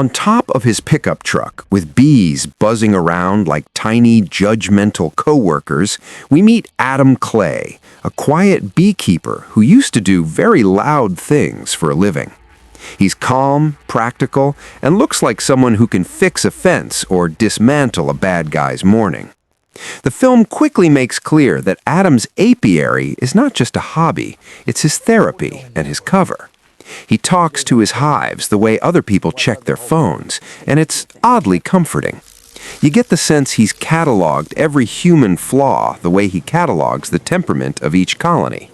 On top of his pickup truck, with bees buzzing around like tiny, judgmental coworkers, we meet Adam Clay, a quiet beekeeper who used to do very loud things for a living. He's calm, practical, and looks like someone who can fix a fence or dismantle a bad guy's morning. The film quickly makes clear that Adam's apiary is not just a hobby, it's his therapy and his cover. He talks to his hives the way other people check their phones, and it's oddly comforting. You get the sense he's cataloged every human flaw the way he catalogs the temperament of each colony.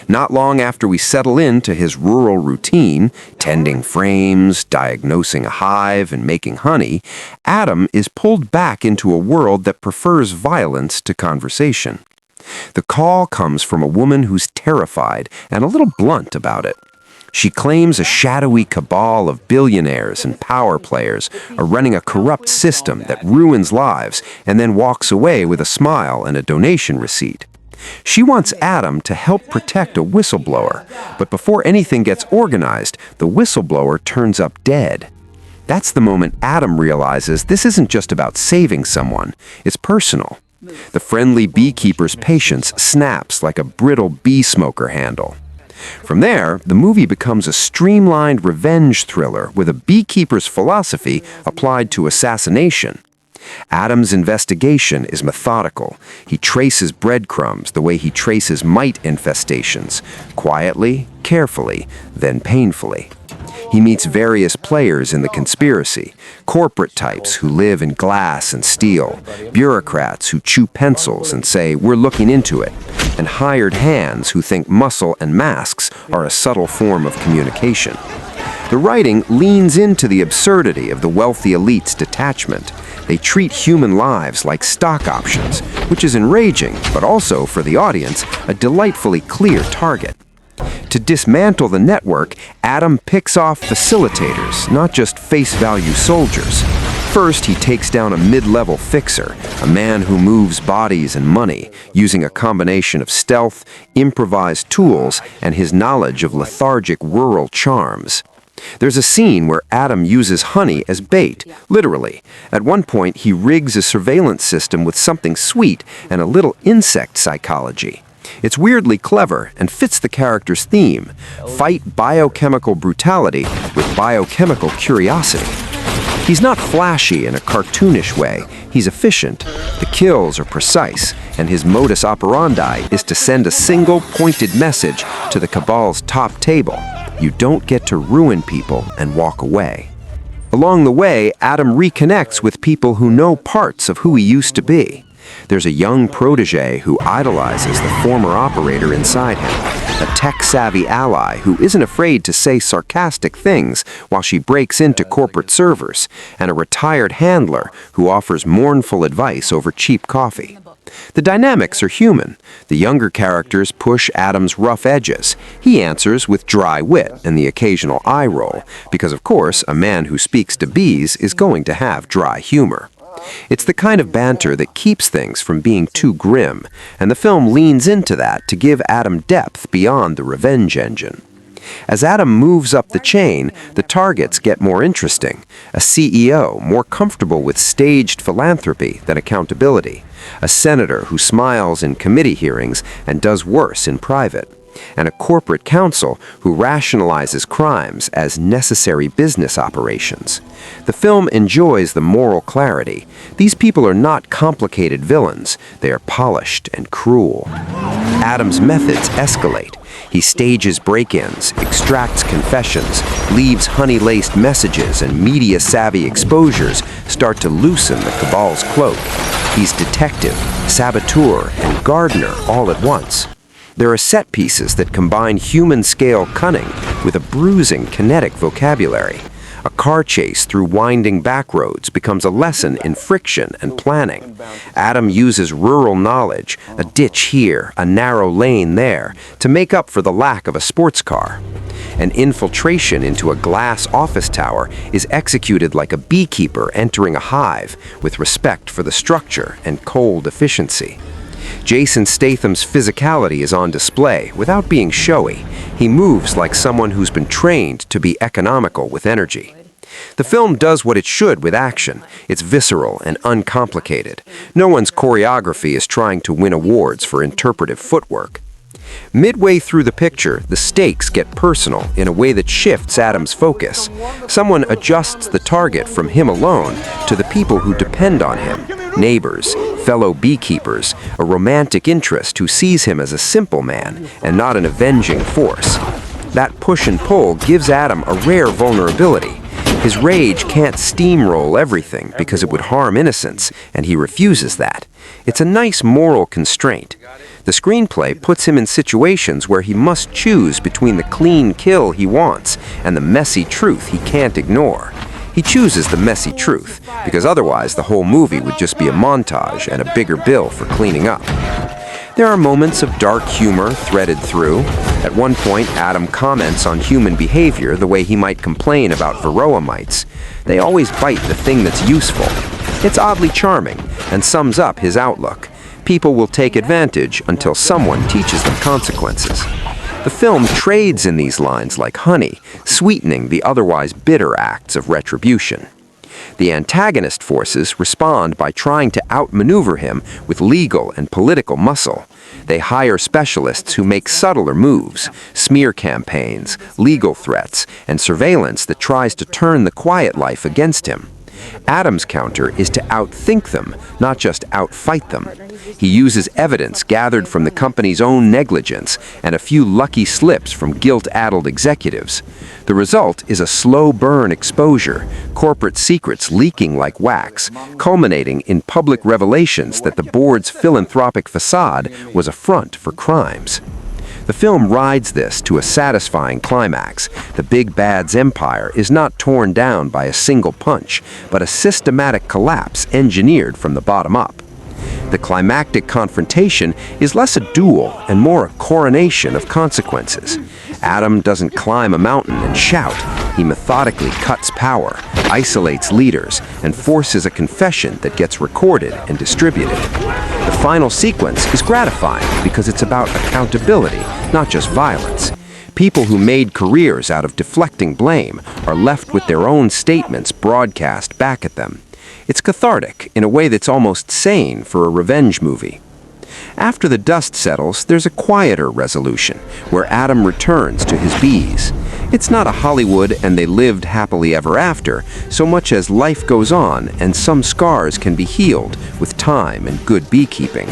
Not long after we settle into his rural routine, tending frames, diagnosing a hive, and making honey, Adam is pulled back into a world that prefers violence to conversation. The call comes from a woman who's terrified and a little blunt about it. She claims a shadowy cabal of billionaires and power players are running a corrupt system that ruins lives and then walks away with a smile and a donation receipt. She wants Adam to help protect a whistleblower, but before anything gets organized, the whistleblower turns up dead. That's the moment Adam realizes this isn't just about saving someone, it's personal. The friendly beekeeper's patience snaps like a brittle bee smoker handle. From there, the movie becomes a streamlined revenge thriller with a beekeeper's philosophy applied to assassination. Adam's investigation is methodical. He traces breadcrumbs the way he traces mite infestations, quietly, carefully, then painfully. He meets various players in the conspiracy, corporate types who live in glass and steel, bureaucrats who chew pencils and say, "We're looking into it," and hired hands who think muscle and masks are a subtle form of communication. The writing leans into the absurdity of the wealthy elite's detachment. They treat human lives like stock options, which is enraging, but also, for the audience, a delightfully clear target. To dismantle the network, Adam picks off facilitators, not just face-value soldiers. First, he takes down a mid-level fixer, a man who moves bodies and money, using a combination of stealth, improvised tools, and his knowledge of lethargic rural charms. There's a scene where Adam uses honey as bait, literally. At one point, he rigs a surveillance system with something sweet and a little insect psychology. It's weirdly clever and fits the character's theme: fight biochemical brutality with biochemical curiosity. He's not flashy in a cartoonish way. He's efficient, the kills are precise, and his modus operandi is to send a single pointed message to the cabal's top table. You don't get to ruin people and walk away. Along the way, Adam reconnects with people who know parts of who he used to be. There's a young protege who idolizes the former operator inside him, a tech-savvy ally who isn't afraid to say sarcastic things while she breaks into corporate servers, and a retired handler who offers mournful advice over cheap coffee. The dynamics are human. The younger characters push Adam's rough edges. He answers with dry wit and the occasional eye roll, because of course, a man who speaks to bees is going to have dry humor. It's the kind of banter that keeps things from being too grim, and the film leans into that to give Adam depth beyond the revenge engine. As Adam moves up the chain, the targets get more interesting. A CEO more comfortable with staged philanthropy than accountability. A senator who smiles in committee hearings and does worse in private. And a corporate counsel who rationalizes crimes as necessary business operations. The film enjoys the moral clarity. These people are not complicated villains. They are polished and cruel. Adam's methods escalate. He stages break-ins, extracts confessions, leaves honey-laced messages, and media-savvy exposures start to loosen the cabal's cloak. He's detective, saboteur, and gardener all at once. There are set pieces that combine human-scale cunning with a bruising kinetic vocabulary. A car chase through winding back roads becomes a lesson in friction and planning. Adam uses rural knowledge, a ditch here, a narrow lane there, to make up for the lack of a sports car. An infiltration into a glass office tower is executed like a beekeeper entering a hive, with respect for the structure and cold efficiency. Jason Statham's physicality is on display without being showy. He moves like someone who's been trained to be economical with energy. The film does what it should with action. It's visceral and uncomplicated. No one's choreography is trying to win awards for interpretive footwork. Midway through the picture, the stakes get personal in a way that shifts Adam's focus. Someone adjusts the target from him alone to the people who depend on him. Neighbors, fellow beekeepers, a romantic interest who sees him as a simple man and not an avenging force. That push and pull gives Adam a rare vulnerability. His rage can't steamroll everything because it would harm innocence, and he refuses that. It's a nice moral constraint. The screenplay puts him in situations where he must choose between the clean kill he wants and the messy truth he can't ignore. He chooses the messy truth, because otherwise the whole movie would just be a montage and a bigger bill for cleaning up. There are moments of dark humor threaded through. At one point, Adam comments on human behavior the way he might complain about varroa mites. They always bite the thing that's useful. It's oddly charming and sums up his outlook. People will take advantage until someone teaches them consequences. The film trades in these lines like honey, sweetening the otherwise bitter acts of retribution. The antagonist forces respond by trying to outmaneuver him with legal and political muscle. They hire specialists who make subtler moves, smear campaigns, legal threats, and surveillance that tries to turn the quiet life against him. Adam's counter is to outthink them, not just outfight them. He uses evidence gathered from the company's own negligence and a few lucky slips from guilt-addled executives. The result is a slow-burn exposure, corporate secrets leaking like wax, culminating in public revelations that the board's philanthropic facade was a front for crimes. The film rides this to a satisfying climax. The big bad's empire is not torn down by a single punch, but a systematic collapse engineered from the bottom up. The climactic confrontation is less a duel and more a coronation of consequences. Adam doesn't climb a mountain and shout. He methodically cuts power, isolates leaders, and forces a confession that gets recorded and distributed. The final sequence is gratifying because it's about accountability, not just violence. People who made careers out of deflecting blame are left with their own statements broadcast back at them. It's cathartic in a way that's almost sane for a revenge movie. After the dust settles, there's a quieter resolution, where Adam returns to his bees. It's not a Hollywood and they lived happily ever after, so much as life goes on and some scars can be healed with time and good beekeeping.